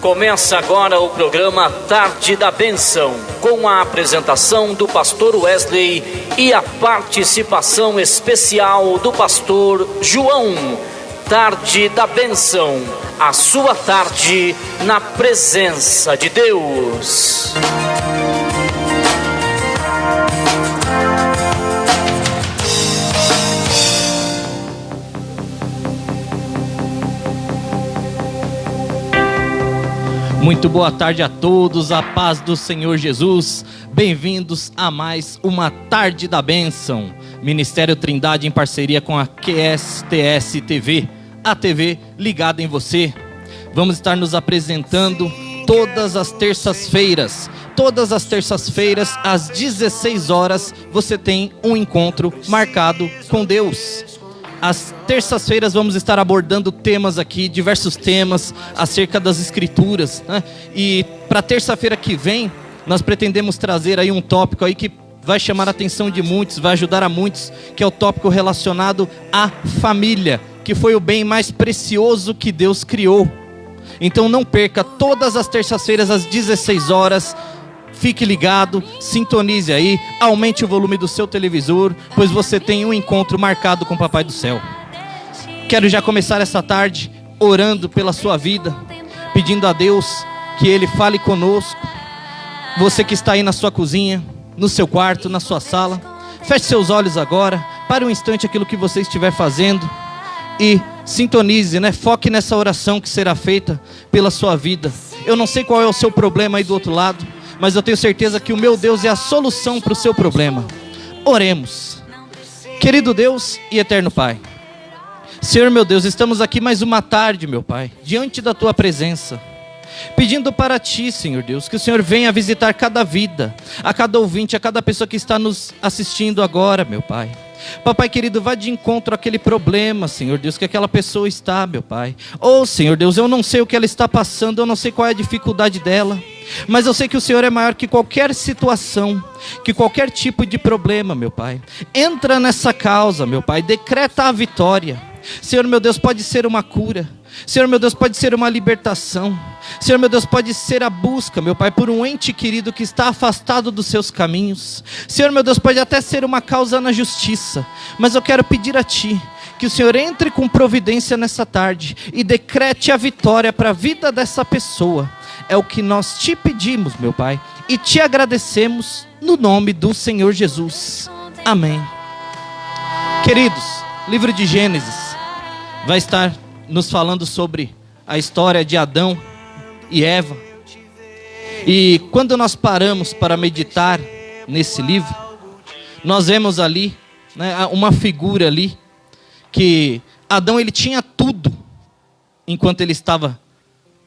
Começa agora o programa Tarde da Bênção, com a apresentação do pastor Wesley e a participação especial do pastor João. Tarde da Bênção, a sua tarde na presença de Deus. Muito boa tarde a todos, a paz do Senhor Jesus. Bem-vindos a mais uma Tarde da Bênção. Ministério Trindade em parceria com a QSTS TV, a TV ligada em você. Vamos estar nos apresentando todas as terças-feiras. Todas as terças-feiras, às 16 horas, você tem um encontro marcado com Deus. Às terças-feiras vamos estar abordando temas aqui, diversos temas acerca das escrituras, né? E para terça-feira que vem, nós pretendemos trazer aí um tópico aí que vai chamar a atenção de muitos, vai ajudar a muitos, que é o tópico relacionado à família, que foi o bem mais precioso que Deus criou. Então não perca, todas as terças-feiras às 16 horas, fique ligado, sintonize aí, aumente o volume do seu televisor, pois você tem um encontro marcado com o Papai do Céu. Quero já começar essa tarde orando pela sua vida, pedindo a Deus que Ele fale conosco. Você que está aí na sua cozinha, no seu quarto, na sua sala, feche seus olhos agora, pare um instante aquilo que você estiver fazendo e sintonize, né? Foque nessa oração que será feita pela sua vida. Eu não sei qual é o seu problema aí do outro lado, mas eu tenho certeza que o meu Deus é a solução para o seu problema. Oremos. Querido Deus e eterno Pai, Senhor meu Deus, estamos aqui mais uma tarde, meu Pai, diante da Tua presença, pedindo para Ti, Senhor Deus, que o Senhor venha visitar cada vida, a cada ouvinte, a cada pessoa que está nos assistindo agora, meu Pai. Papai querido, vá de encontro àquele problema, Senhor Deus, que aquela pessoa está, meu Pai. Senhor Deus, eu não sei o que ela está passando, eu não sei qual é a dificuldade dela, mas eu sei que o Senhor é maior que qualquer situação, que qualquer tipo de problema, meu Pai. Entra nessa causa, meu Pai, decreta a vitória. Senhor meu Deus, pode ser uma cura, Senhor meu Deus, pode ser uma libertação, Senhor meu Deus, pode ser a busca, meu Pai, por um ente querido que está afastado dos seus caminhos. Senhor meu Deus, pode até ser uma causa na justiça, mas eu quero pedir a Ti que o Senhor entre com providência nessa tarde e decrete a vitória para a vida dessa pessoa. É o que nós Te pedimos, meu Pai, e Te agradecemos no nome do Senhor Jesus. Amém. Queridos, livro de Gênesis vai estar nos falando sobre a história de Adão e Eva. E quando nós paramos para meditar nesse livro, nós vemos ali, né, uma figura ali, que Adão ele tinha tudo, enquanto ele estava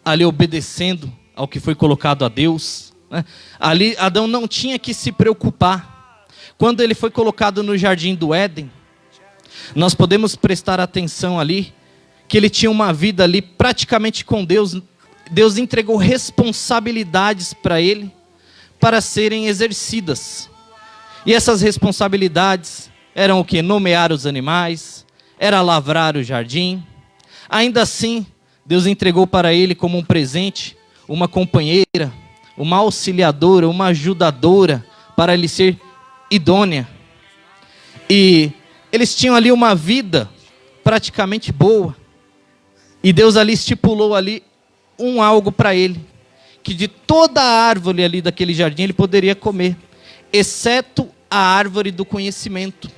ali obedecendo ao que foi colocado a Deus, né? Ali Adão não tinha que se preocupar. Quando ele foi colocado no jardim do Éden, nós podemos prestar atenção ali, que ele tinha uma vida ali praticamente com Deus. Deus entregou responsabilidades para ele, para serem exercidas. E essas responsabilidades eram o que? Nomear os animais, era lavrar o jardim. Ainda assim, Deus entregou para ele como um presente, uma companheira, uma auxiliadora, uma ajudadora, para ele ser idônea. E eles tinham ali uma vida praticamente boa. E Deus ali estipulou ali algo para ele, que de toda a árvore ali daquele jardim ele poderia comer, exceto a árvore do conhecimento.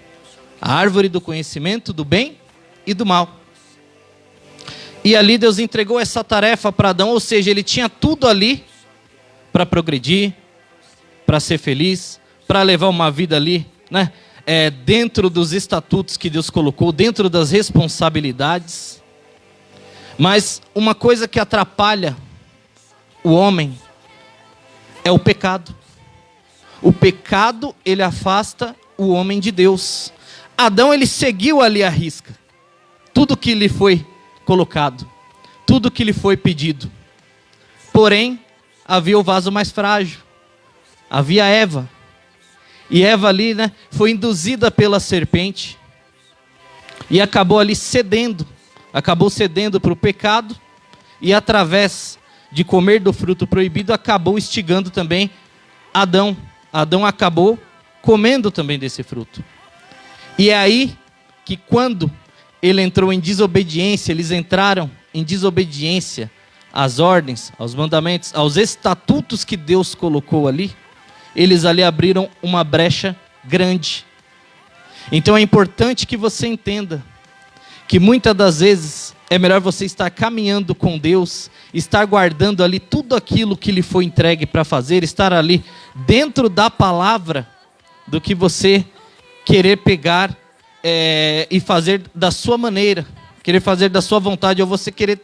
A árvore do conhecimento do bem e do mal. E ali Deus entregou essa tarefa para Adão, ou seja, ele tinha tudo ali para progredir, para ser feliz, para levar uma vida ali, né? Dentro dos estatutos que Deus colocou, dentro das responsabilidades. Mas uma coisa que atrapalha o homem é o pecado. O pecado, ele afasta o homem de Deus. Adão, ele seguiu ali à risca tudo que lhe foi colocado, tudo que lhe foi pedido. Porém, havia o vaso mais frágil, havia Eva. E Eva ali, né, foi induzida pela serpente e acabou ali cedendo, acabou cedendo para o pecado, e através de comer do fruto proibido acabou instigando também Adão. Adão acabou comendo também desse fruto. E é aí que quando ele entrou em desobediência, eles entraram em desobediência às ordens, aos mandamentos, aos estatutos que Deus colocou ali, eles ali abriram uma brecha grande. Então é importante que você entenda que muitas das vezes é melhor você estar caminhando com Deus, estar guardando ali tudo aquilo que lhe foi entregue para fazer, estar ali dentro da palavra, do que você querer pegar e fazer da sua maneira, querer fazer da sua vontade, ou você querer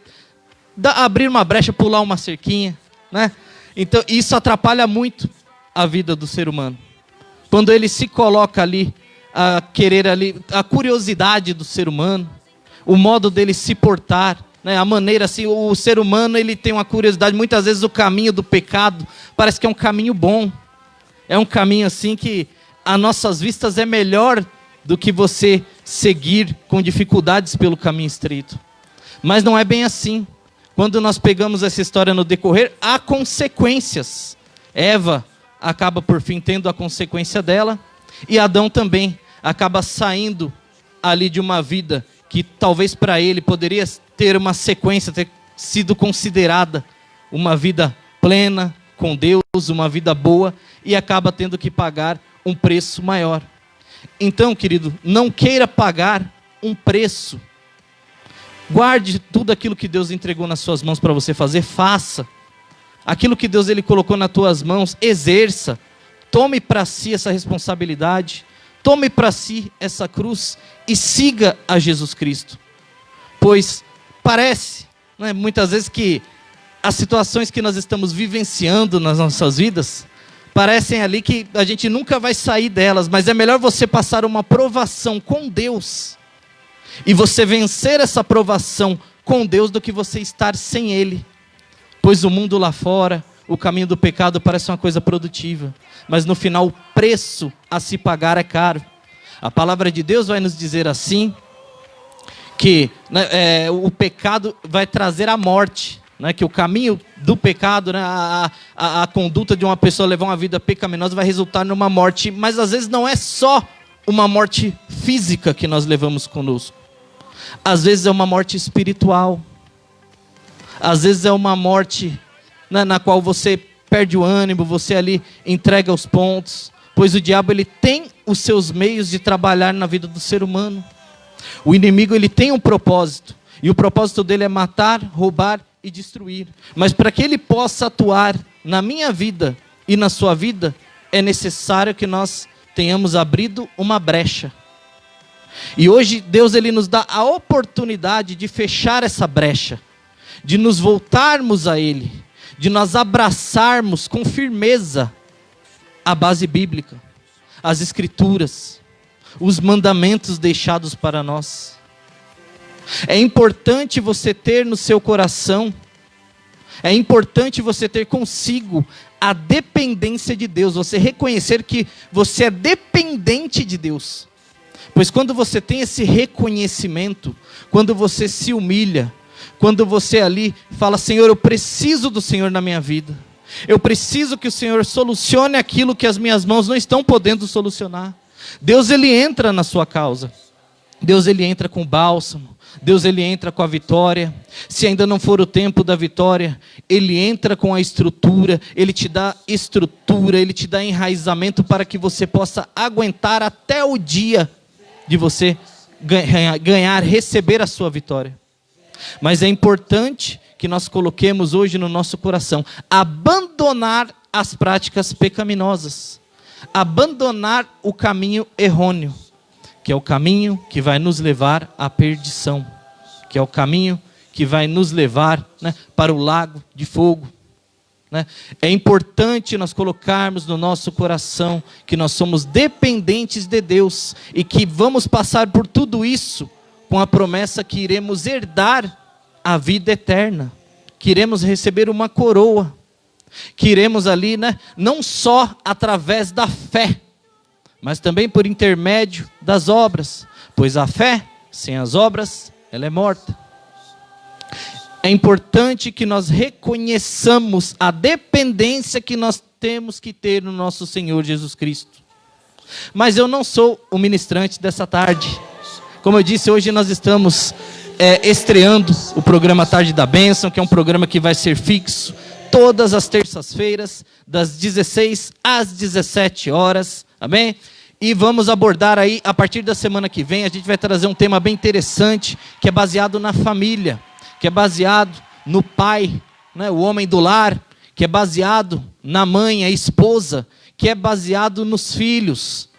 abrir uma brecha, pular uma cerquinha, né? Então isso atrapalha muito a vida do ser humano. Quando ele se coloca ali, a querer ali, a curiosidade do ser humano, o modo dele se portar, né? A maneira assim, o ser humano ele tem uma curiosidade, muitas vezes o caminho do pecado parece que é um caminho bom, é um caminho assim que a nossas vistas é melhor do que você seguir com dificuldades pelo caminho estreito. Mas não é bem assim. Quando nós pegamos essa história no decorrer, há consequências. Eva acaba por fim tendo a consequência dela, e Adão também acaba saindo ali de uma vida que talvez para ele poderia ter uma sequência, ter sido considerada uma vida plena com Deus, uma vida boa, e acaba tendo que pagar um preço maior. Então, querido, não queira pagar um preço. Guarde tudo aquilo que Deus entregou nas suas mãos para você fazer, faça. Aquilo que Deus ele colocou nas tuas mãos, exerça. Tome para si essa responsabilidade. Tome para si essa cruz e siga a Jesus Cristo. Pois parece, né, muitas vezes que as situações que nós estamos vivenciando nas nossas vidas, parecem ali que a gente nunca vai sair delas, mas é melhor você passar uma provação com Deus e você vencer essa provação com Deus do que você estar sem Ele. Pois o mundo lá fora, o caminho do pecado parece uma coisa produtiva, mas no final o preço a se pagar é caro. A palavra de Deus vai nos dizer assim, que o pecado vai trazer a morte, né, que o caminho do pecado, né, a conduta de uma pessoa levar uma vida pecaminosa vai resultar numa morte, mas às vezes não é só uma morte física que nós levamos conosco, às vezes é uma morte espiritual, às vezes é uma morte, né, na qual você perde o ânimo, você ali entrega os pontos, pois o diabo ele tem os seus meios de trabalhar na vida do ser humano. O inimigo ele tem um propósito, e o propósito dele é matar, roubar e destruir. Mas para que ele possa atuar na minha vida e na sua vida, é necessário que nós tenhamos abrido uma brecha. E hoje Deus ele nos dá a oportunidade de fechar essa brecha, de nos voltarmos a Ele, de nós abraçarmos com firmeza a base bíblica, as escrituras, os mandamentos deixados para nós. É importante você ter no seu coração, é importante você ter consigo a dependência de Deus, você reconhecer que você é dependente de Deus. Pois quando você tem esse reconhecimento, quando você se humilha, quando você ali fala, Senhor, eu preciso do Senhor na minha vida, eu preciso que o Senhor solucione aquilo que as minhas mãos não estão podendo solucionar. Deus ele entra na sua causa, Deus ele entra com bálsamo, Deus ele entra com a vitória. Se ainda não for o tempo da vitória, ele entra com a estrutura, ele te dá estrutura, ele te dá enraizamento para que você possa aguentar até o dia de você ganhar, receber a sua vitória. Mas é importante que nós coloquemos hoje no nosso coração, abandonar as práticas pecaminosas, abandonar o caminho errôneo, que é o caminho que vai nos levar à perdição, que é o caminho que vai nos levar, né, para o lago de fogo. Né? É importante nós colocarmos no nosso coração que nós somos dependentes de Deus e que vamos passar por tudo isso com a promessa que iremos herdar a vida eterna, que iremos receber uma coroa, que iremos ali, né, não só através da fé, mas também por intermédio das obras, pois a fé sem as obras, ela é morta. é importante que nós reconheçamos a dependência que nós temos que ter no nosso Senhor Jesus Cristo. Mas eu não sou o ministrante dessa tarde. Como eu disse, hoje nós estamos estreando o programa Tarde da Bênção, que é um programa que vai ser fixo todas as terças-feiras, das 16 às 17 horas, amém? E vamos abordar aí, a partir da semana que vem, a gente vai trazer um tema bem interessante, que é baseado na família, que é baseado no pai, né, o homem do lar, que é baseado na mãe, a esposa, que é baseado nos filhos.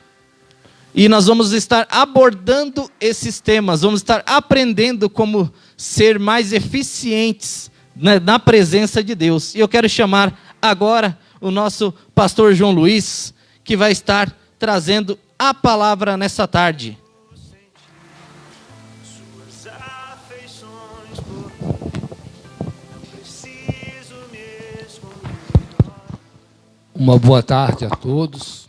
E nós vamos estar abordando esses temas, vamos estar aprendendo como ser mais eficientes, né, na presença de Deus. E eu quero chamar agora o nosso pastor João Luiz, que vai estar trazendo a palavra nessa tarde. Uma boa tarde a todos.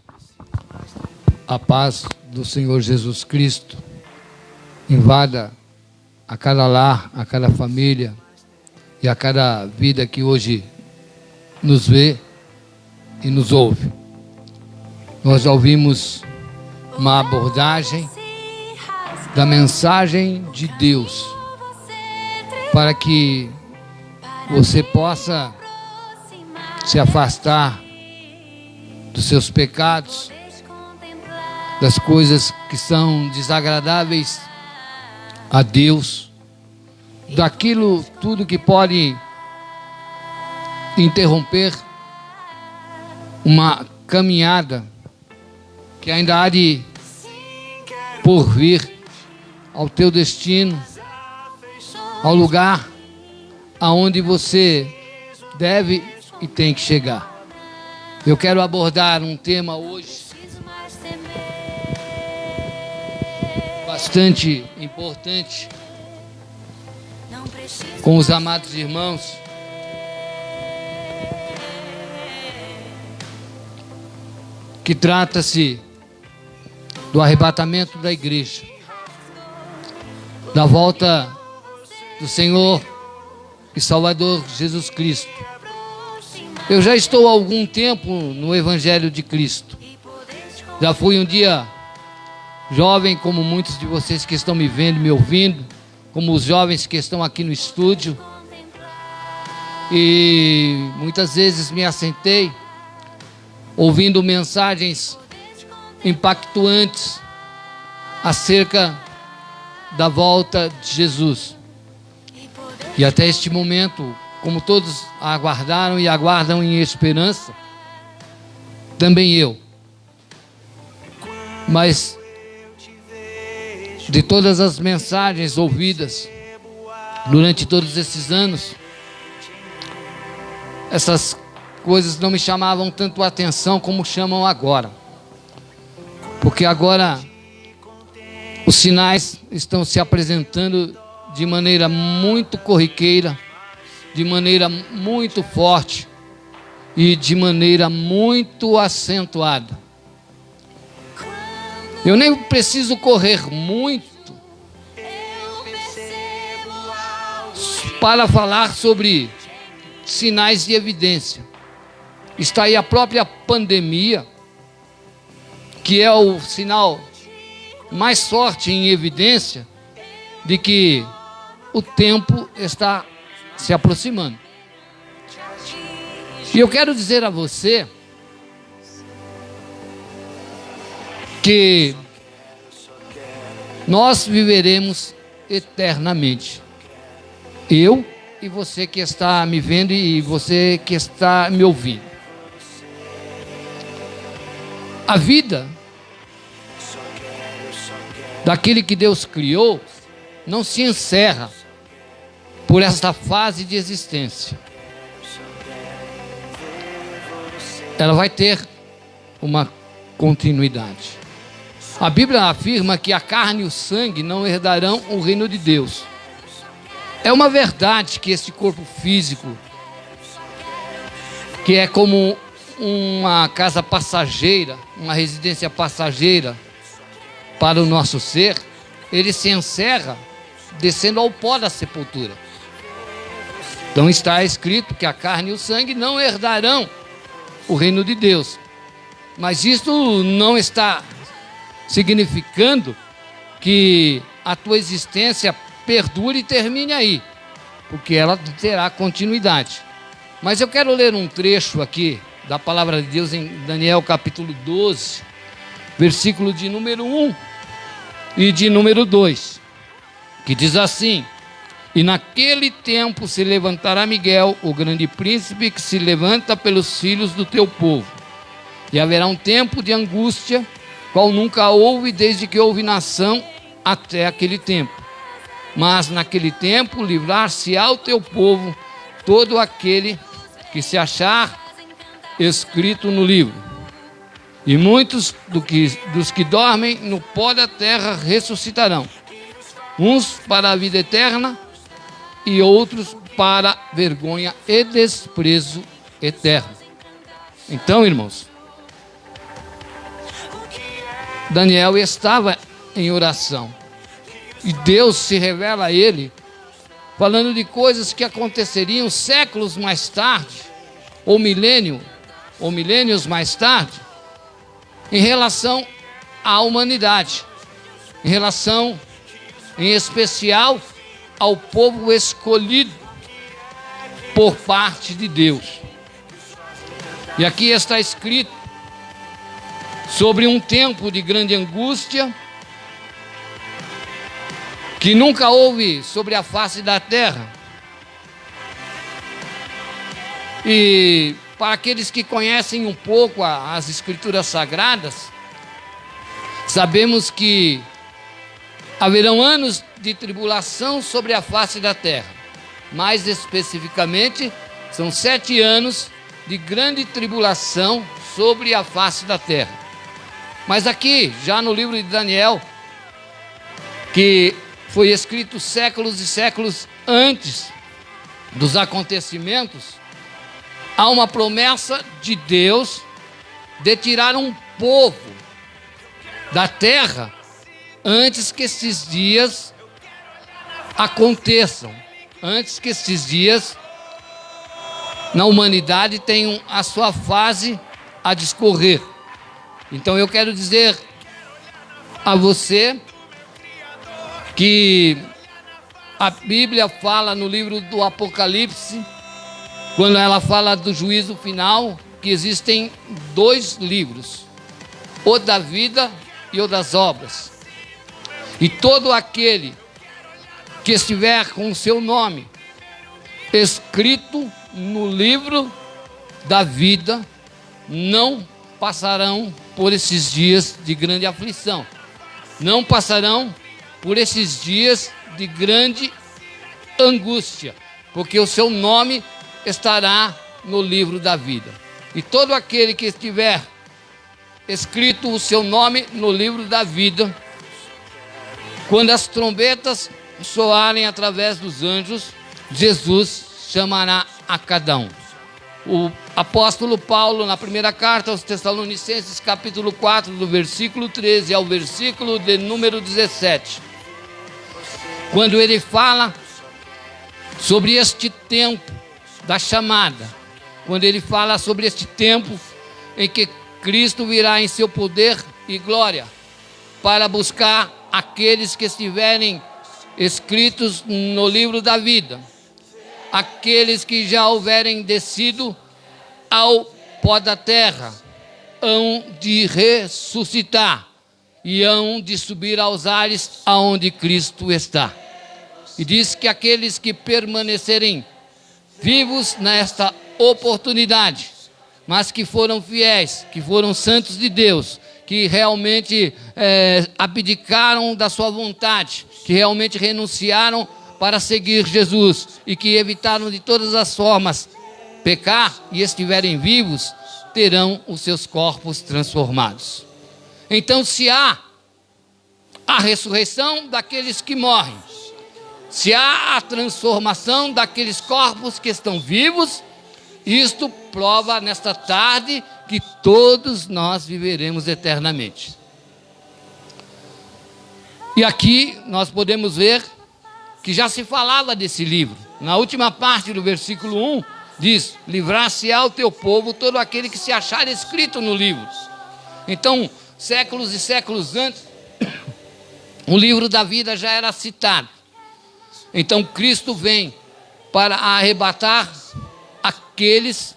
A paz do Senhor Jesus Cristo invada a cada lar, a cada família e a cada vida que hoje nos vê e nos ouve. Nós já ouvimos uma abordagem da mensagem de Deus para que você possa se afastar dos seus pecados, das coisas que são desagradáveis a Deus, daquilo tudo que pode interromper uma caminhada que ainda há de por vir ao teu destino, ao lugar aonde você deve e tem que chegar. Eu quero abordar um tema hoje bastante importante com os amados irmãos, que trata-se do arrebatamento da igreja, da volta do Senhor e Salvador Jesus Cristo. Eu já estou há algum tempo no Evangelho de Cristo. Já fui um dia jovem, como muitos de vocês que estão me vendo e me ouvindo, como os jovens que estão aqui no estúdio. E muitas vezes me assentei ouvindo mensagens impactantes acerca da volta de Jesus. E até este momento, como todos aguardaram e aguardam em esperança, também eu. Mas de todas as mensagens ouvidas durante todos esses anos, essas coisas não me chamavam tanto a atenção como chamam agora. Porque agora os sinais estão se apresentando de maneira muito corriqueira, de maneira muito forte e de maneira muito acentuada. Eu nem preciso correr muito para falar sobre sinais de evidência. Está aí a própria pandemia, que é o sinal mais forte em evidência de que o tempo está se aproximando. E eu quero dizer a você que nós viveremos eternamente. Eu e você que está me vendo e você que está me ouvindo. A vida daquele que Deus criou não se encerra por esta fase de existência. Ela vai ter uma continuidade. A Bíblia afirma que a carne e o sangue não herdarão o reino de Deus. É uma verdade que esse corpo físico, que é como uma casa passageira, uma residência passageira para o nosso ser, ele se encerra descendo ao pó da sepultura. Então está escrito que a carne e o sangue não herdarão o reino de Deus. Mas isso não está significando que a tua existência perdure e termine aí, porque ela terá continuidade. Mas eu quero ler um trecho aqui da palavra de Deus em Daniel capítulo 12, versículo de número 1 e de número 2, que diz assim: e naquele tempo se levantará Miguel, o grande príncipe, que se levanta pelos filhos do teu povo. E haverá um tempo de angústia, qual nunca houve desde que houve nação até aquele tempo. Mas naquele tempo livrar-se-á o teu povo, todo aquele que se achar escrito no livro. E muitos dos que dormem no pó da terra ressuscitarão, uns para a vida eterna e outros para vergonha e desprezo eterno. Então, irmãos, Daniel estava em oração e Deus se revela a ele falando de coisas que aconteceriam séculos mais tarde, ou milênios mais tarde, em relação à humanidade, em relação, em especial, ao povo escolhido por parte de Deus. E aqui está escrito sobre um tempo de grande angústia que nunca houve sobre a face da terra. E para aqueles que conhecem um pouco as Escrituras Sagradas, sabemos que haverão anos de tribulação sobre a face da terra. Mais especificamente, são 7 anos de grande tribulação sobre a face da terra. Mas aqui, já no livro de Daniel, que foi escrito séculos e séculos antes dos acontecimentos, há uma promessa de Deus de tirar um povo da terra antes que esses dias aconteçam, antes que esses dias na humanidade tenham a sua fase a discorrer. Então eu quero dizer a você que a Bíblia fala no livro do Apocalipse, quando ela fala do juízo final, que existem 2 livros, o da vida e o das obras. E todo aquele que estiver com o seu nome escrito no livro da vida, não passarão por esses dias de grande aflição, não passarão por esses dias de grande angústia, porque o seu nome estará no livro da vida. E todo aquele que estiver escrito o seu nome no livro da vida, quando as trombetas soarem através dos anjos, Jesus chamará a cada um. O apóstolo Paulo, na primeira carta aos Tessalonicenses, capítulo 4, do versículo 13 ao versículo de número 17, quando ele fala sobre este tempo da chamada, quando ele fala sobre este tempo em que Cristo virá em seu poder e glória para buscar aqueles que estiverem escritos no livro da vida, aqueles que já houverem descido ao pó da terra, hão de ressuscitar e hão de subir aos ares aonde Cristo está. E diz que aqueles que permanecerem vivos nesta oportunidade, mas que foram fiéis, que foram santos de Deus, que realmente abdicaram da sua vontade, que realmente renunciaram para seguir Jesus e que evitaram de todas as formas pecar e estiverem vivos, terão os seus corpos transformados. Então, se há a ressurreição daqueles que morrem, se há a transformação daqueles corpos que estão vivos, isto prova nesta tarde que todos nós viveremos eternamente. E aqui nós podemos ver que já se falava desse livro, Na última parte do versículo 1, diz: livrar-se-á o teu povo todo aquele que se achar escrito no livro. Então, séculos e séculos antes, o livro da vida já era citado. Então, Cristo vem para arrebatar aqueles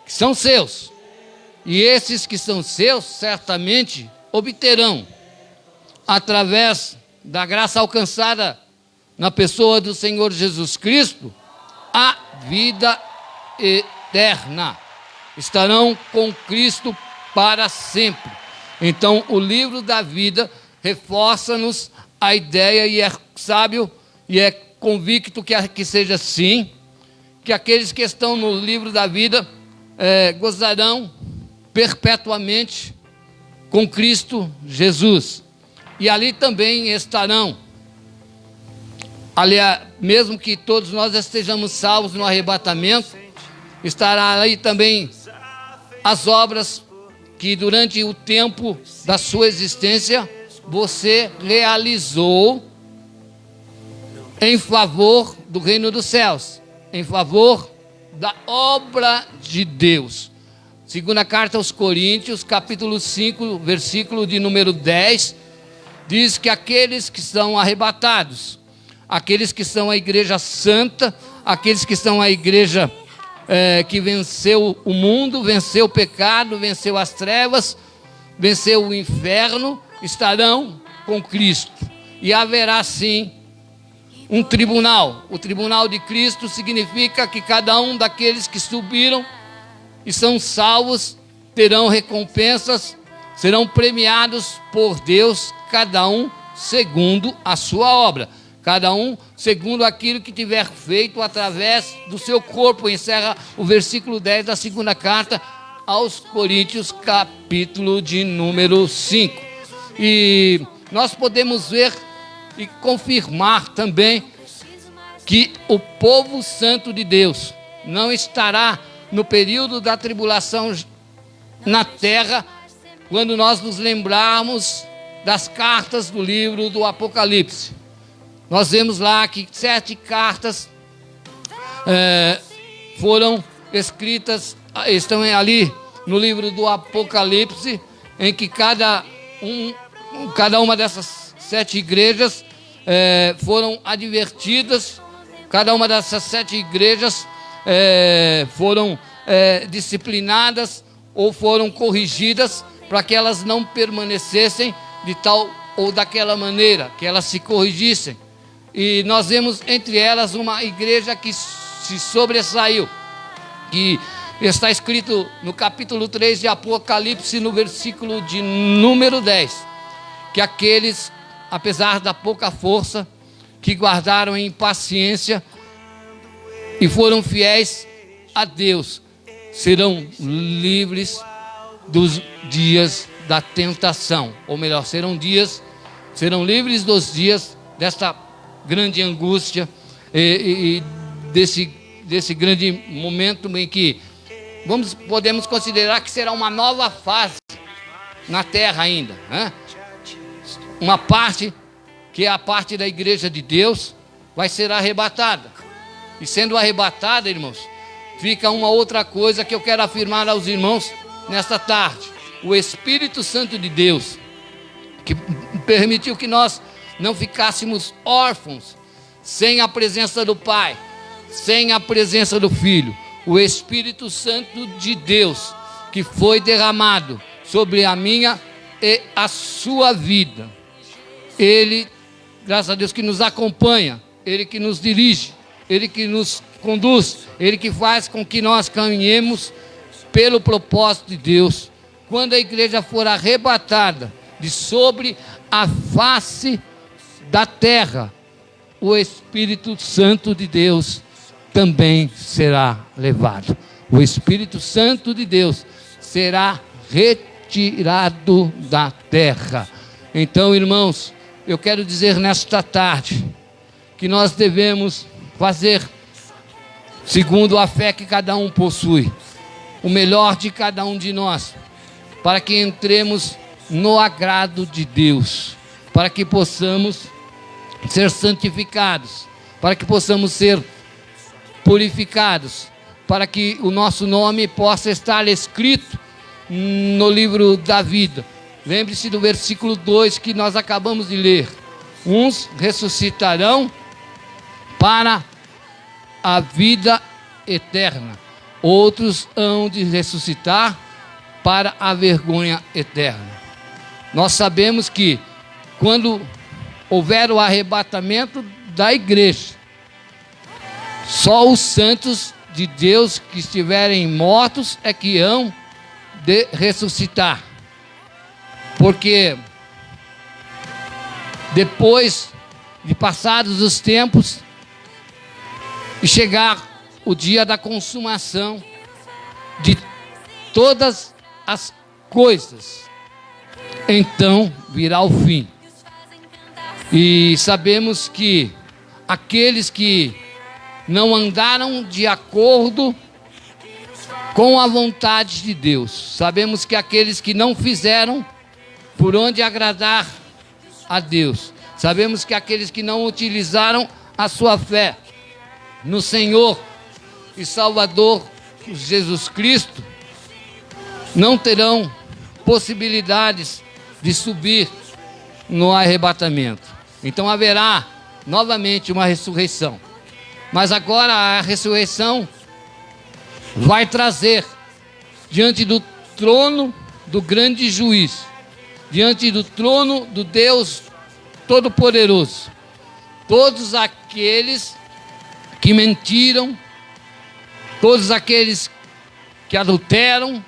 que são seus. E esses que são seus, certamente obterão, através da graça alcançada na pessoa do Senhor Jesus Cristo, a vida eterna. Estarão com Cristo para sempre. Então, o livro da vida reforça-nos a ideia, e é sábio e é convicto que seja assim, que aqueles que estão no livro da vida gozarão perpetuamente com Cristo Jesus. E ali também estarão, aliás, mesmo que todos nós estejamos salvos no arrebatamento, estará ali também as obras que durante o tempo da sua existência você realizou em favor do reino dos céus, em favor da obra de Deus. Segunda carta aos Coríntios, capítulo 5, versículo de número 10, diz que aqueles que são arrebatados, aqueles que são a igreja santa, aqueles que são a igreja que venceu o mundo, venceu o pecado, venceu as trevas, venceu o inferno, estarão com Cristo. E haverá sim um tribunal. O tribunal de Cristo significa que cada um daqueles que subiram e são salvos terão recompensas, serão premiados por Deus, cada um segundo a sua obra, cada um segundo aquilo que tiver feito através do seu corpo. Encerra o versículo 10 da segunda carta aos Coríntios, capítulo de número 5. E nós podemos ver e confirmar também que o povo santo de Deus não estará no período da tribulação na terra, quando nós nos lembrarmos das cartas do livro do Apocalipse. Nós vemos lá que 7 cartas foram escritas, estão ali no livro do Apocalipse, em que cada uma dessas 7 igrejas foram advertidas, cada uma dessas 7 igrejas foram disciplinadas ou foram corrigidas para que elas não permanecessem de tal ou daquela maneira, que elas se corrigissem. E nós vemos entre elas uma igreja que se sobressaiu, que está escrito no capítulo 3 de Apocalipse, no versículo de número 10, que aqueles, apesar da pouca força, que guardaram em paciência e foram fiéis a Deus, serão livres dos dias da tentação, ou melhor, serão livres dos dias desta grande angústia e desse grande momento em que podemos considerar que será uma nova fase na terra ainda, né? Uma parte, que é a parte da igreja de Deus, vai ser arrebatada. E sendo arrebatada, irmãos, fica uma outra coisa que eu quero afirmar aos irmãos nesta tarde. O Espírito Santo de Deus, que permitiu que nós não ficássemos órfãos, sem a presença do Pai, sem a presença do Filho. O Espírito Santo de Deus, que foi derramado sobre a minha e a sua vida. Ele, graças a Deus, que nos acompanha, Ele que nos dirige, Ele que nos conduz, Ele que faz com que nós caminhemos pelo propósito de Deus. Quando a igreja for arrebatada de sobre a face da terra, o Espírito Santo de Deus também será levado. O Espírito Santo de Deus será retirado da terra. Então, irmãos, eu quero dizer nesta tarde que nós devemos fazer segundo a fé que cada um possui, o melhor de cada um de nós, para que entremos no agrado de Deus, para que possamos ser santificados, para que possamos ser purificados, para que o nosso nome possa estar escrito no livro da vida. Lembre-se do versículo 2 que nós acabamos de ler. Uns ressuscitarão para a vida eterna, outros hão de ressuscitar para a vergonha eterna. Nós sabemos que quando houver o arrebatamento da igreja, só os santos de Deus que estiverem mortos é que hão de ressuscitar. Porque depois de passados os tempos e chegar o dia da consumação de todas as coisas, então virá o fim. E sabemos que aqueles que não andaram de acordo com a vontade de Deus, sabemos que aqueles que não fizeram por onde agradar a Deus, sabemos que aqueles que não utilizaram a sua fé no Senhor e Salvador Jesus Cristo, não terão possibilidades de subir no arrebatamento. Então haverá novamente uma ressurreição. Mas agora a ressurreição vai trazer diante do trono do grande juiz, diante do trono do Deus Todo-Poderoso, todos aqueles que mentiram, todos aqueles que adulteram,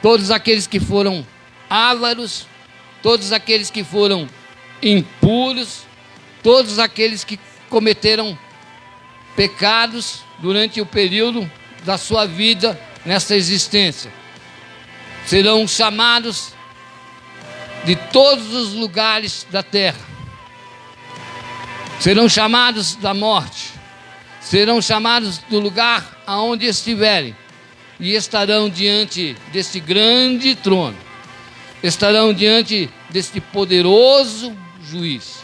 todos aqueles que foram ávaros, todos aqueles que foram impuros, todos aqueles que cometeram pecados durante o período da sua vida nessa existência, serão chamados de todos os lugares da terra, serão chamados da morte, serão chamados do lugar aonde estiverem, e estarão diante deste grande trono, estarão diante deste poderoso juiz.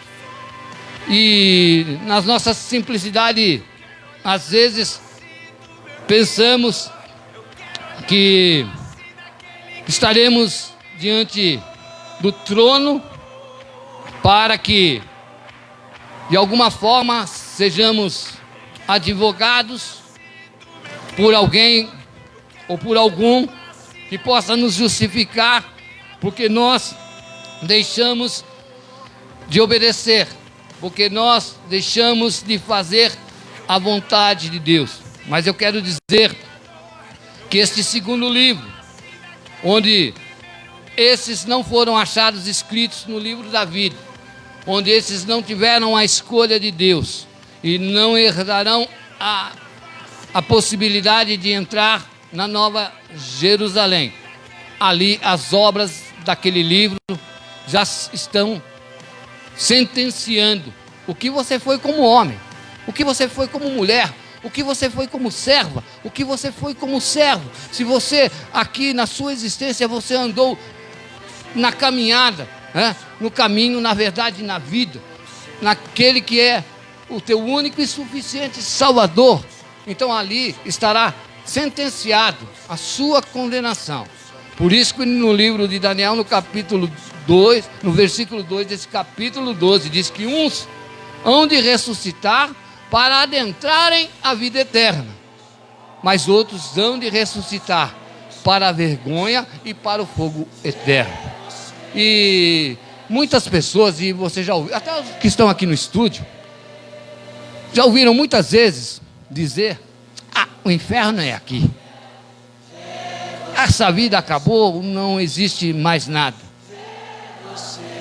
E na nossa simplicidade, às vezes pensamos que estaremos diante do trono para que de alguma forma sejamos advogados por alguém ou por algum que possa nos justificar porque nós deixamos de obedecer, porque nós deixamos de fazer a vontade de Deus. Mas eu quero dizer que este segundo livro, onde esses não foram achados escritos no livro da vida, onde esses não tiveram a escolha de Deus e não herdarão a possibilidade de entrar na Nova Jerusalém, ali as obras daquele livro já estão sentenciando o que você foi como homem, o que você foi como mulher, o que você foi como serva, o que você foi como servo. Se você aqui na sua existência você andou na caminhada, no caminho, na verdade, na vida, naquele que é o teu único e suficiente Salvador, então ali estará sentenciado a sua condenação. Por isso que no livro de Daniel, no capítulo 2, no versículo 2 desse capítulo 12, diz que uns hão de ressuscitar para adentrarem a vida eterna, mas outros hão de ressuscitar para a vergonha e para o fogo eterno. E muitas pessoas, e você já ouviu, até os que estão aqui no estúdio, já ouviram muitas vezes dizer: o inferno é aqui, essa vida acabou, não existe mais nada.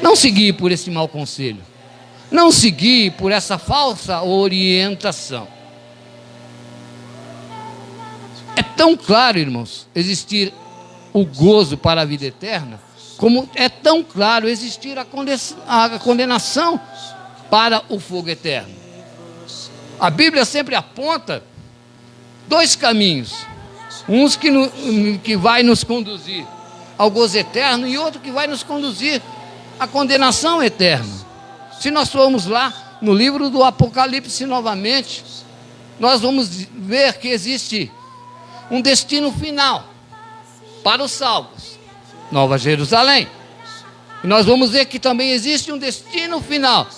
Não seguir por esse mau conselho, não seguir por essa falsa orientação. É tão claro, irmãos, existir o gozo para a vida eterna, como é tão claro existir a condenação para o fogo eterno. A Bíblia sempre aponta dois caminhos, uns que vai nos conduzir ao gozo eterno e outro que vai nos conduzir à condenação eterna. Se nós formos lá no livro do Apocalipse novamente, nós vamos ver que existe um destino final para os salvos, Nova Jerusalém. E nós vamos ver que também existe um destino final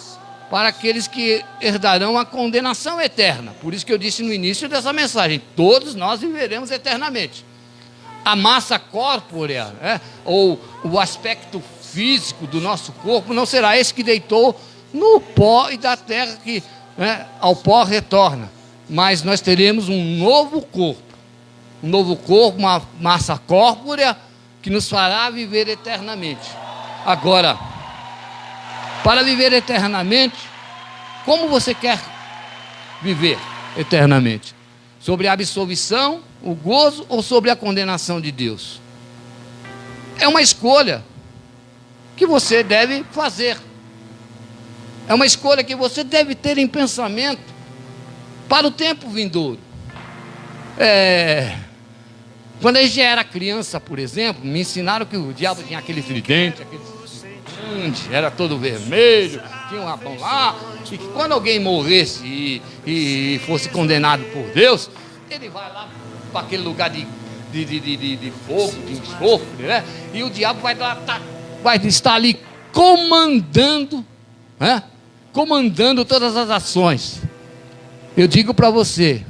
para aqueles que herdarão a condenação eterna. Por isso que eu disse no início dessa mensagem, todos nós viveremos eternamente. A massa corpórea, ou o aspecto físico do nosso corpo, não será esse que deitou no pó e da terra que ao pó retorna. Mas nós teremos um novo corpo, uma massa corpórea que nos fará viver eternamente. Agora, para viver eternamente, como você quer viver eternamente? Sobre a absolvição, o gozo ou sobre a condenação de Deus? É uma escolha que você deve fazer. É uma escolha que você deve ter em pensamento para o tempo vindouro. Quando a gente era criança, por exemplo, me ensinaram que o diabo tinha aqueles tridentes, era todo vermelho, tinha um rapão lá, e que quando alguém morresse e fosse condenado por Deus, ele vai lá para aquele lugar de fogo, de enxofre, e o diabo vai estar ali comandando, comandando todas as ações. Eu digo para você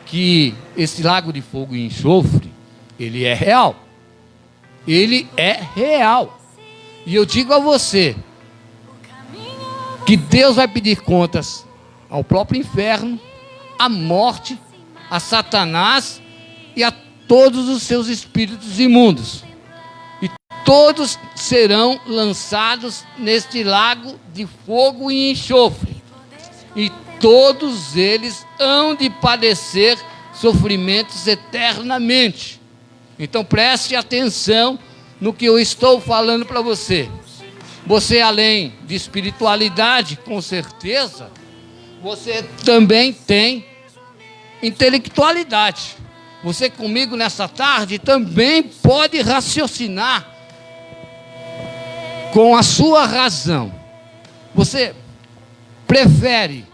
que esse lago de fogo e enxofre, ele é real. Ele é real. E eu digo a você que Deus vai pedir contas ao próprio inferno, à morte, a Satanás e a todos os seus espíritos imundos. E todos serão lançados neste lago de fogo e enxofre. E todos eles hão de padecer sofrimentos eternamente. Então preste atenção no que eu estou falando para você. Você, além de espiritualidade, com certeza, você também tem intelectualidade. Você comigo nessa tarde também pode raciocinar com a sua razão. Você prefere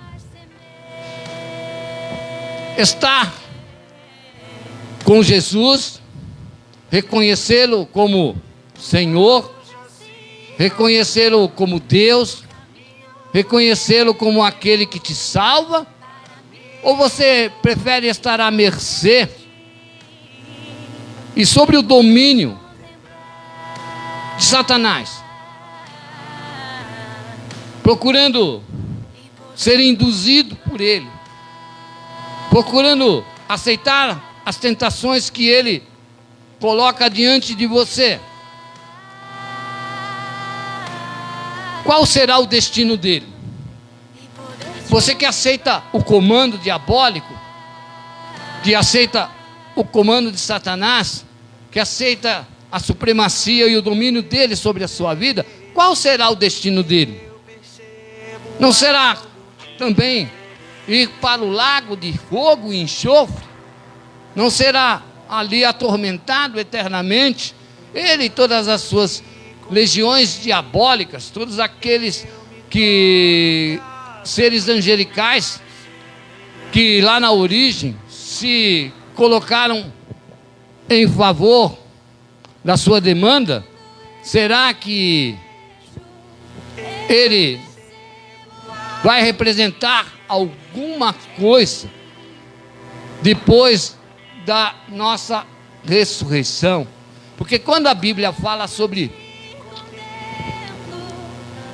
estar com Jesus, reconhecê-lo como Senhor, reconhecê-lo como Deus, reconhecê-lo como aquele que te salva, ou você prefere estar à mercê e sobre o domínio de Satanás, procurando ser induzido por ele, procurando aceitar as tentações que ele coloca diante de você? Qual será o destino dele? Você que aceita o comando diabólico, que aceita o comando de Satanás, que aceita a supremacia e o domínio dele sobre a sua vida, qual será o destino dele? Não será também ir para o lago de fogo e enxofre? Não será ali atormentado eternamente? Ele e todas as suas legiões diabólicas, todos aqueles seres angelicais que lá na origem se colocaram em favor da sua demanda, será que ele vai representar alguma coisa depois da nossa ressurreição? Porque quando a Bíblia fala sobre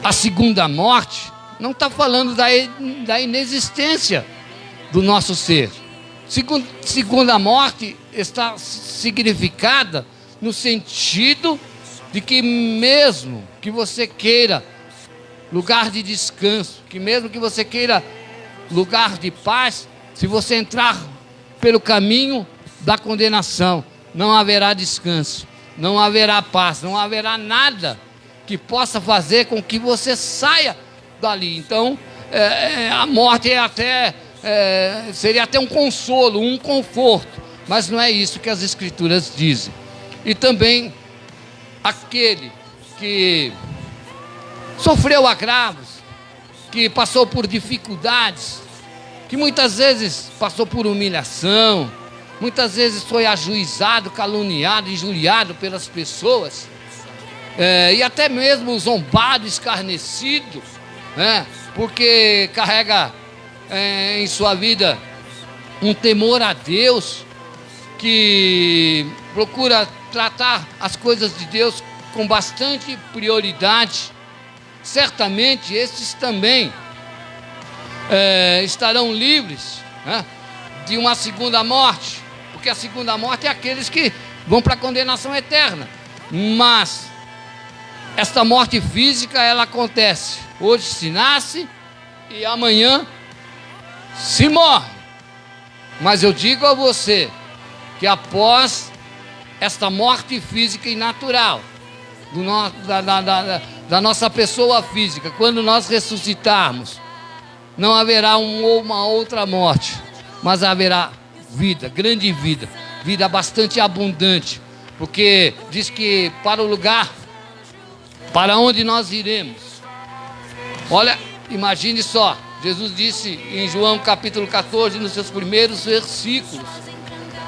a segunda morte, não está falando da inexistência do nosso ser. Segunda morte está significada no sentido de que mesmo que você queira lugar de descanso, que mesmo que você queira lugar de paz, se você entrar pelo caminho da condenação, não haverá descanso, não haverá paz, não haverá nada que possa fazer com que você saia dali. Então, a morte seria até um consolo, um conforto, mas não é isso que as Escrituras dizem. E também aquele que sofreu agravos, que passou por dificuldades, que muitas vezes passou por humilhação, muitas vezes foi ajuizado, caluniado, injuriado pelas pessoas, e até mesmo zombado, escarnecido, porque carrega em sua vida um temor a Deus, que procura tratar as coisas de Deus com bastante prioridade. Certamente estes também estarão livres de uma segunda morte, porque a segunda morte é aqueles que vão para a condenação eterna. Mas esta morte física, ela acontece. Hoje se nasce e amanhã se morre. Mas eu digo a você que após esta morte física e natural da nossa pessoa física, quando nós ressuscitarmos, não haverá uma outra morte, mas haverá vida, grande vida, vida bastante abundante, porque diz que para o lugar para onde nós iremos, olha, imagine só, Jesus disse em João capítulo 14, nos seus primeiros versículos,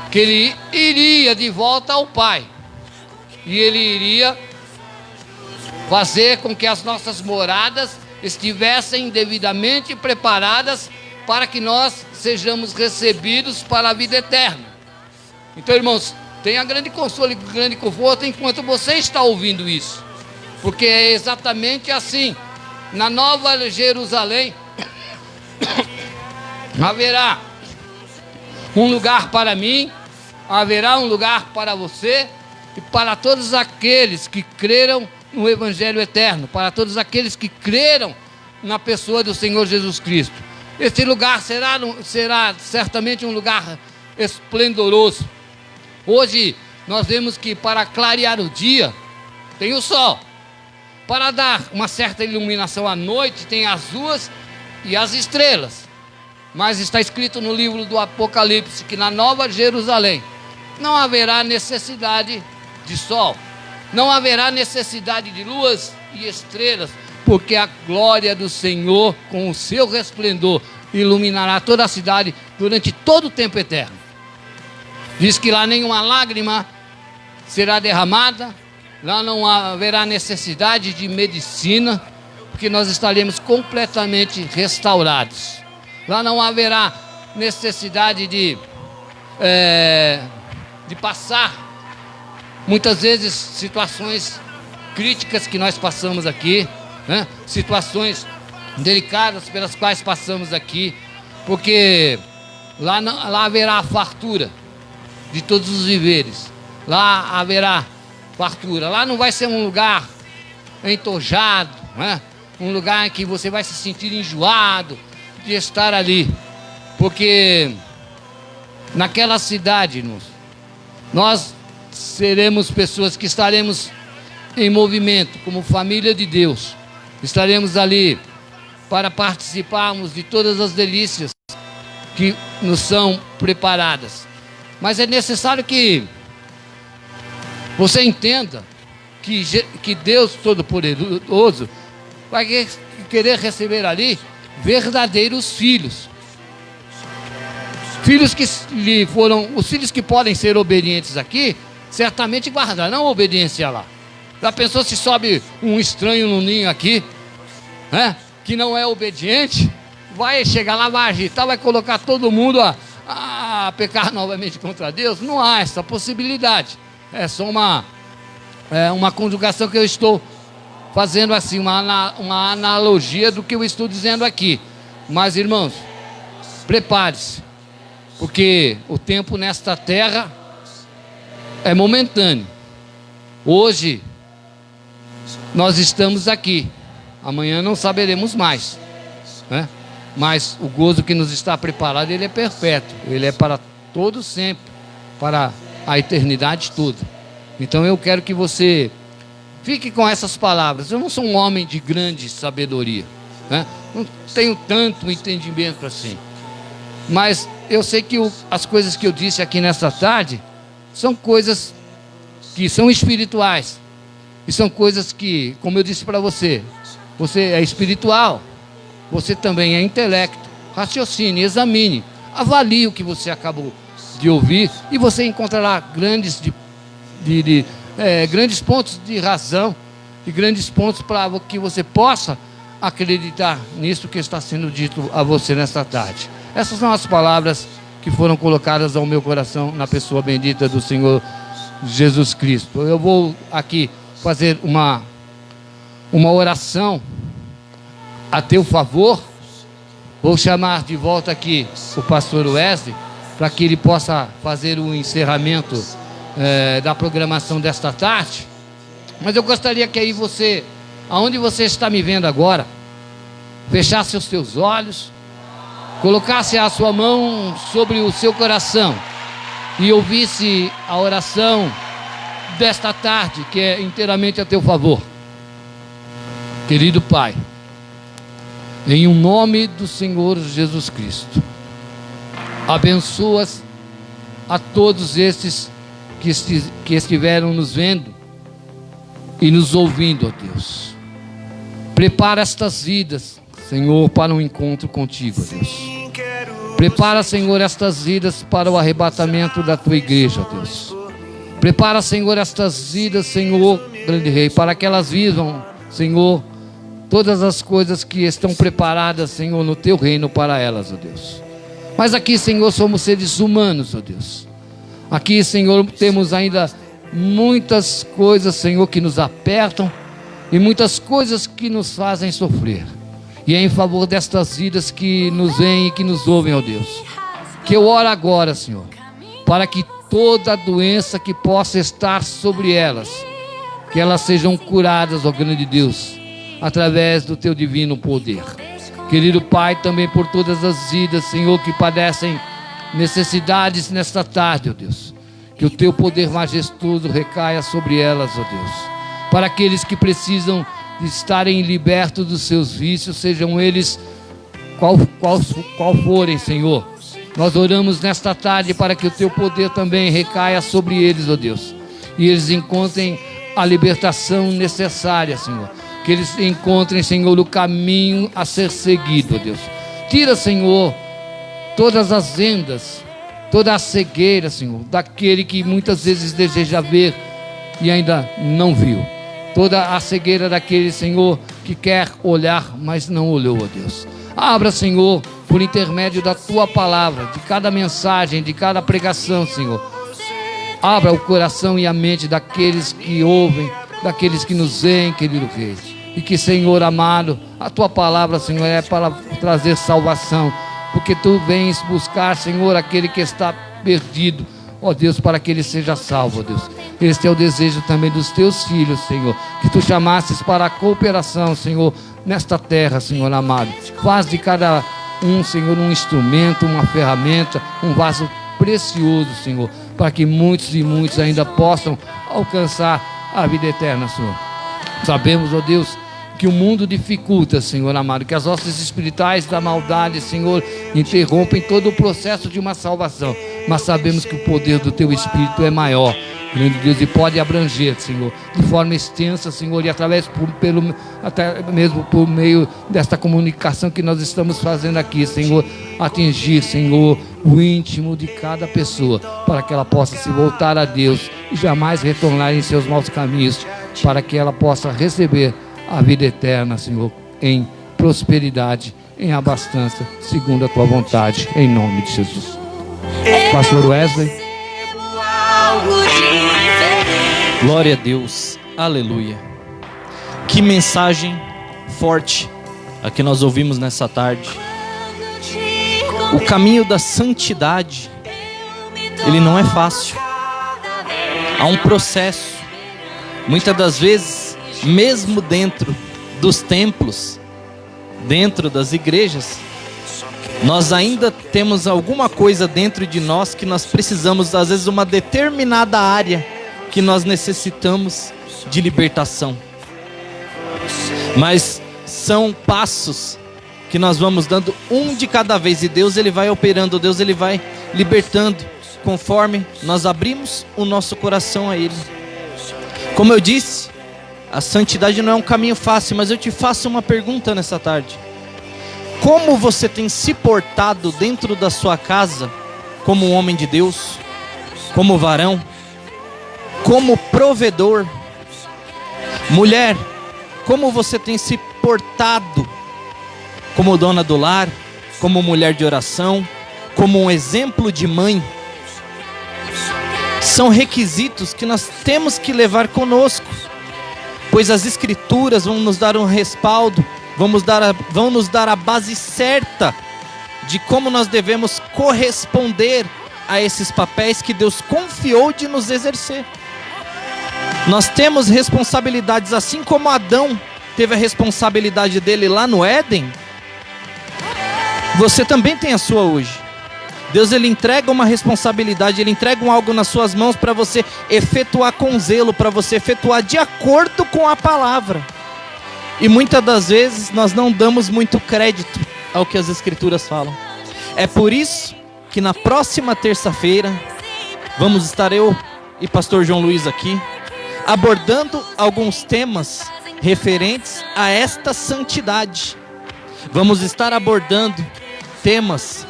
que ele iria de volta ao Pai, e ele iria fazer com que as nossas moradas estivessem devidamente preparadas para que nós sejamos recebidos para a vida eterna. Então, irmãos, tenha grande consolo e grande conforto enquanto você está ouvindo isso, porque é exatamente assim. Na Nova Jerusalém haverá um lugar para mim, haverá um lugar para você e para todos aqueles que creram no Evangelho eterno, para todos aqueles que creram na pessoa do Senhor Jesus Cristo. Este lugar será certamente um lugar esplendoroso. Hoje nós vemos que para clarear o dia tem o sol, para dar uma certa iluminação à noite tem as luas e as estrelas. Mas está escrito no livro do Apocalipse que na Nova Jerusalém não haverá necessidade de sol, não haverá necessidade de luas e estrelas, porque a glória do Senhor com o seu resplendor iluminará toda a cidade durante todo o tempo eterno. Diz que lá nenhuma lágrima será derramada, lá não haverá necessidade de medicina, porque nós estaremos completamente restaurados. Lá não haverá necessidade de passar muitas vezes situações críticas que nós passamos aqui, situações delicadas pelas quais passamos aqui, porque lá haverá fartura de todos os viveres, lá haverá fartura, lá não vai ser um lugar entojado, um lugar em que você vai se sentir enjoado de estar ali, porque naquela cidade, nós seremos pessoas que estaremos em movimento, como família de Deus, estaremos ali para participarmos de todas as delícias que nos são preparadas. Mas é necessário que você entenda que Deus Todo-Poderoso vai querer receber ali verdadeiros filhos. Filhos que lhe foram, os filhos que podem ser obedientes aqui, certamente guardarão a obediência lá. Já pensou se sobe um estranho no ninho aqui, que não é obediente? Vai chegar lá, vai agitar, vai colocar todo mundo a pecar novamente contra Deus? Não há essa possibilidade. É só uma conjugação que eu estou fazendo assim, uma analogia do que eu estou dizendo aqui. Mas, irmãos, prepare-se, porque o tempo nesta terra é momentâneo. Hoje nós estamos aqui, amanhã não saberemos mais, mas o gozo que nos está preparado, ele é perpétuo, ele é para todo sempre, para a eternidade toda. Então eu quero que você fique com essas palavras. Eu não sou um homem de grande sabedoria, não tenho tanto entendimento assim, mas eu sei que as coisas que eu disse aqui nessa tarde são coisas que são espirituais, e são coisas que, como eu disse para você, você é espiritual, você também é intelecto, raciocine, examine, avalie o que você acabou de ouvir e você encontrará grandes pontos de razão e grandes pontos para que você possa acreditar nisso que está sendo dito a você nesta tarde. Essas são as palavras que foram colocadas ao meu coração na pessoa bendita do Senhor Jesus Cristo. Eu vou aqui fazer uma oração a teu favor. Vou chamar de volta aqui o pastor Wesley para que ele possa fazer o encerramento da programação desta tarde. Mas eu gostaria que aí você, aonde você está me vendo agora, fechasse os seus olhos, colocasse a sua mão sobre o seu coração e ouvisse a oração desta tarde, que é inteiramente a teu favor. Querido Pai, em um nome do Senhor Jesus Cristo, abençoas a todos estes que estiveram nos vendo e nos ouvindo, ó Deus. Prepara estas vidas, Senhor, para um encontro contigo, ó Deus. Prepara, Senhor, estas vidas para o arrebatamento da tua igreja, ó Deus. Prepara, Senhor, estas vidas, Senhor, grande Rei, para que elas vivam, Senhor, todas as coisas que estão preparadas, Senhor, no teu reino para elas, ó Deus. Mas aqui, Senhor, somos seres humanos, ó Deus. Aqui, Senhor, temos ainda muitas coisas, Senhor, que nos apertam e muitas coisas que nos fazem sofrer. E é em favor destas vidas que nos veem e que nos ouvem, ó Deus, que eu oro agora, Senhor, para que toda doença que possa estar sobre elas, que elas sejam curadas, ó grande Deus, através do teu divino poder. Querido Pai, também por todas as vidas, Senhor, que padecem necessidades nesta tarde, ó Deus, que o teu poder majestoso recaia sobre elas, ó Deus. Para aqueles que precisam de estarem libertos dos seus vícios, sejam eles qual forem, Senhor. Nós oramos nesta tarde para que o teu poder também recaia sobre eles, ó Deus, e eles encontrem a libertação necessária, Senhor. Que eles encontrem, Senhor, o caminho a ser seguido, ó Deus. Tira, Senhor, todas as vendas, toda a cegueira, Senhor, daquele que muitas vezes deseja ver e ainda não viu. Toda a cegueira daquele, Senhor, que quer olhar, mas não olhou, ó Deus. Abra, Senhor, por intermédio da tua palavra, de cada mensagem, de cada pregação, Senhor. Abra o coração e a mente daqueles que ouvem, daqueles que nos veem, querido Rei. E que, Senhor amado, a tua palavra, Senhor, é para trazer salvação, porque tu vens buscar, Senhor, aquele que está perdido, ó Deus, para que ele seja salvo, ó Deus. Este é o desejo também dos teus filhos, Senhor, que tu chamasses para a cooperação, Senhor, nesta terra, Senhor amado. Faz de cada um, Senhor, um instrumento, uma ferramenta, um vaso precioso, Senhor, para que muitos e muitos ainda possam alcançar a vida eterna, Senhor. Sabemos, ó Deus, que o mundo dificulta, Senhor amado, que as hostes espirituais da maldade, Senhor, interrompem todo o processo de uma salvação, mas sabemos que o poder do teu Espírito é maior, grande Deus, e pode abranger, Senhor, de forma extensa, Senhor, e através, até mesmo por meio desta comunicação que nós estamos fazendo aqui, Senhor, atingir, Senhor, o íntimo de cada pessoa, para que ela possa se voltar a Deus e jamais retornar em seus maus caminhos, para que ela possa receber a vida eterna, Senhor, em prosperidade, em abastança, segundo a tua vontade, em nome de Jesus. Pastor Wesley. Glória a Deus, aleluia. Que mensagem forte a que nós ouvimos nessa tarde. O caminho da santidade, ele não é fácil. Há um processo. Muitas das vezes, mesmo dentro dos templos, dentro das igrejas, nós ainda temos alguma coisa dentro de nós que nós precisamos, às vezes, uma determinada área que nós necessitamos de libertação. Mas são passos que nós vamos dando um de cada vez, e Deus, ele vai operando, Deus, ele vai libertando conforme nós abrimos o nosso coração a Ele. Como eu disse, a santidade não é um caminho fácil, mas eu te faço uma pergunta nessa tarde. como você tem se portado dentro da sua casa, como um homem de Deus, como varão, como provedor. Mulher, como você tem se portado como dona do lar, como mulher de oração, como um exemplo de mãe. São requisitos que nós temos que levar conosco, pois as Escrituras vão nos dar um respaldo, vão nos dar a base certa de como nós devemos corresponder a esses papéis que Deus confiou de nos exercer. Nós temos responsabilidades, assim como Adão teve a responsabilidade dele lá no Éden, você também tem a sua hoje. Deus, ele entrega uma responsabilidade, ele entrega algo nas suas mãos para você efetuar com zelo, para você efetuar de acordo com a palavra. E muitas das vezes nós não damos muito crédito ao que as Escrituras falam. É por isso que na próxima terça-feira vamos estar eu e pastor João Luiz aqui, abordando alguns temas referentes a esta santidade. Vamos estar abordando temas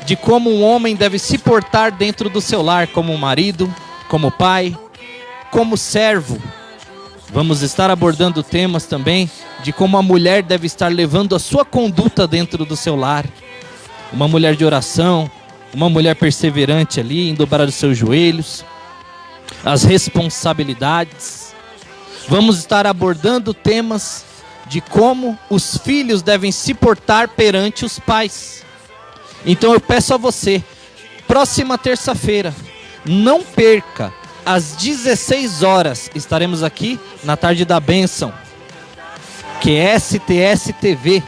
de como um homem deve se portar dentro do seu lar, como marido, como pai, como servo. Vamos estar abordando temas também de como a mulher deve estar levando a sua conduta dentro do seu lar. Uma mulher de oração, uma mulher perseverante ali, em dobrar os seus joelhos, as responsabilidades. Vamos estar abordando temas de como os filhos devem se portar perante os pais. Então eu peço a você, próxima terça-feira, não perca, às 16 horas, estaremos aqui na Tarde da Bênção, que é STS TV,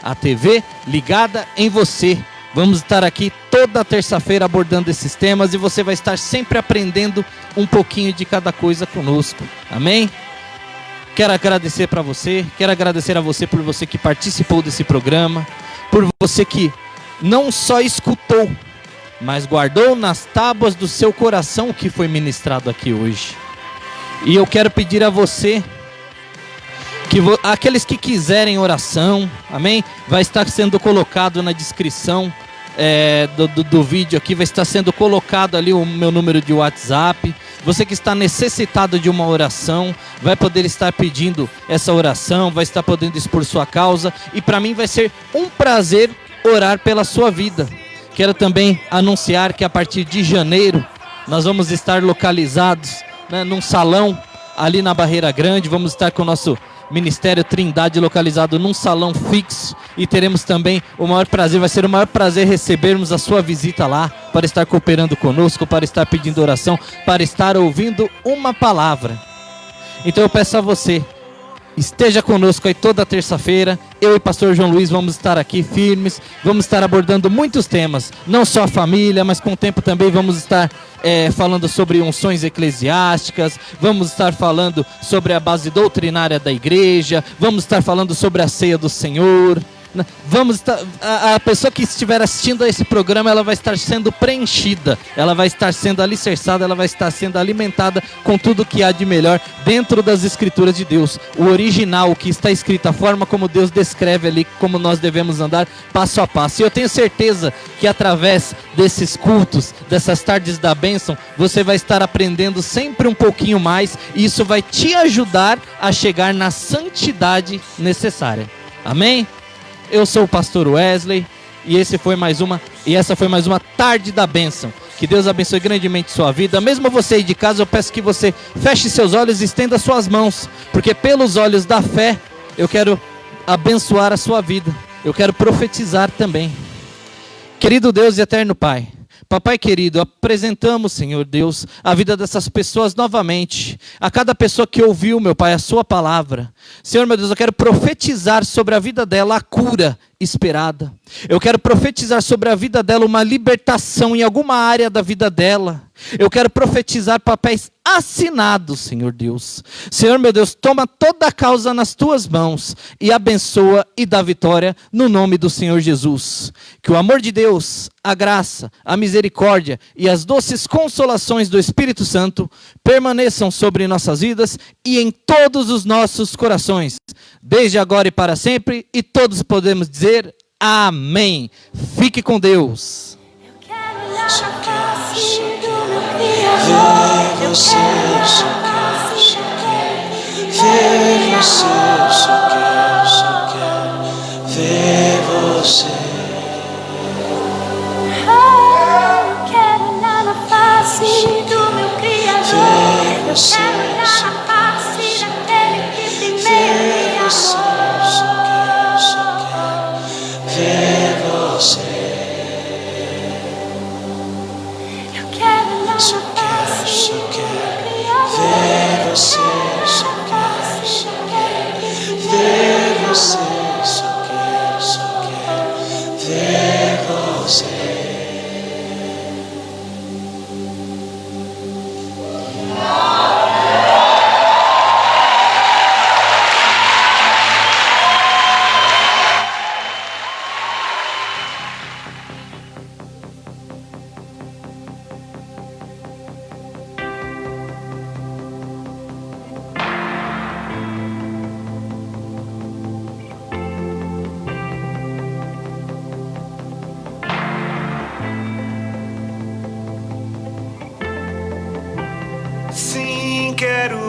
a TV ligada em você. Vamos estar aqui toda terça-feira abordando esses temas e você vai estar sempre aprendendo um pouquinho de cada coisa conosco. Amém? Quero agradecer para você, quero agradecer a você por você que participou desse programa, por você que não só escutou, mas guardou nas tábuas do seu coração o que foi ministrado aqui hoje. E eu quero pedir a você, que aqueles que quiserem oração, amém? Vai estar sendo colocado na descrição do vídeo aqui, vai estar sendo colocado ali o meu número de WhatsApp. Você que está necessitado de uma oração, vai poder estar pedindo essa oração, vai estar podendo expor sua causa. E para mim vai ser um prazer orar pela sua vida. Quero também anunciar que a partir de janeiro nós vamos estar localizados, né, num salão ali na Barreira Grande. Vamos estar com o nosso Ministério Trindade localizado num salão fixo e teremos também o maior prazer, vai ser o maior prazer recebermos a sua visita lá, para estar cooperando conosco, para estar pedindo oração, para estar ouvindo uma palavra. Então eu peço a você, esteja conosco aí toda terça-feira. Eu e pastor João Luiz vamos estar aqui firmes, vamos estar abordando muitos temas, não só a família, mas com o tempo também vamos estar falando sobre unções eclesiásticas, vamos estar falando sobre a base doutrinária da igreja, vamos estar falando sobre a ceia do Senhor. Vamos estar, a pessoa que estiver assistindo a esse programa, ela vai estar sendo preenchida, ela vai estar sendo alicerçada, ela vai estar sendo alimentada com tudo que há de melhor dentro das Escrituras de Deus. O original, o que está escrito, a forma como Deus descreve ali, como nós devemos andar passo a passo. E eu tenho certeza que através desses cultos, dessas tardes da bênção, você vai estar aprendendo sempre um pouquinho mais, e isso vai te ajudar a chegar na santidade necessária. Amém? Eu sou o pastor Wesley e essa foi mais uma tarde da bênção. Que Deus abençoe grandemente sua vida. Mesmo você aí de casa, eu peço que você feche seus olhos e estenda suas mãos, porque pelos olhos da fé eu quero abençoar a sua vida. Eu quero profetizar também. Querido Deus e eterno Pai, Papai querido, apresentamos, Senhor Deus, a vida dessas pessoas novamente, a cada pessoa que ouviu, meu Pai, a sua palavra. Senhor, meu Deus, eu quero profetizar sobre a vida dela a cura esperada. Eu quero profetizar sobre a vida dela uma libertação em alguma área da vida dela. Eu quero profetizar papéis assinados, Senhor Deus. Senhor, meu Deus, toma toda a causa nas tuas mãos e abençoa e dá vitória no nome do Senhor Jesus. Que o amor de Deus, a graça, a misericórdia e as doces consolações do Espírito Santo permaneçam sobre nossas vidas e em todos os nossos corações, desde agora e para sempre, e todos podemos dizer Amém. Fique com Deus. Só quero ver você, só quero ver você, só quero ver você. Eu quero olhar na face do meu Criador. Eu quero olhar na face daquele que primeiro me amou. Só quero ver você. Eu quero olhar na Só face do quero meu Criador. ver você, só quero ver você, só quero ver você. Sim, quero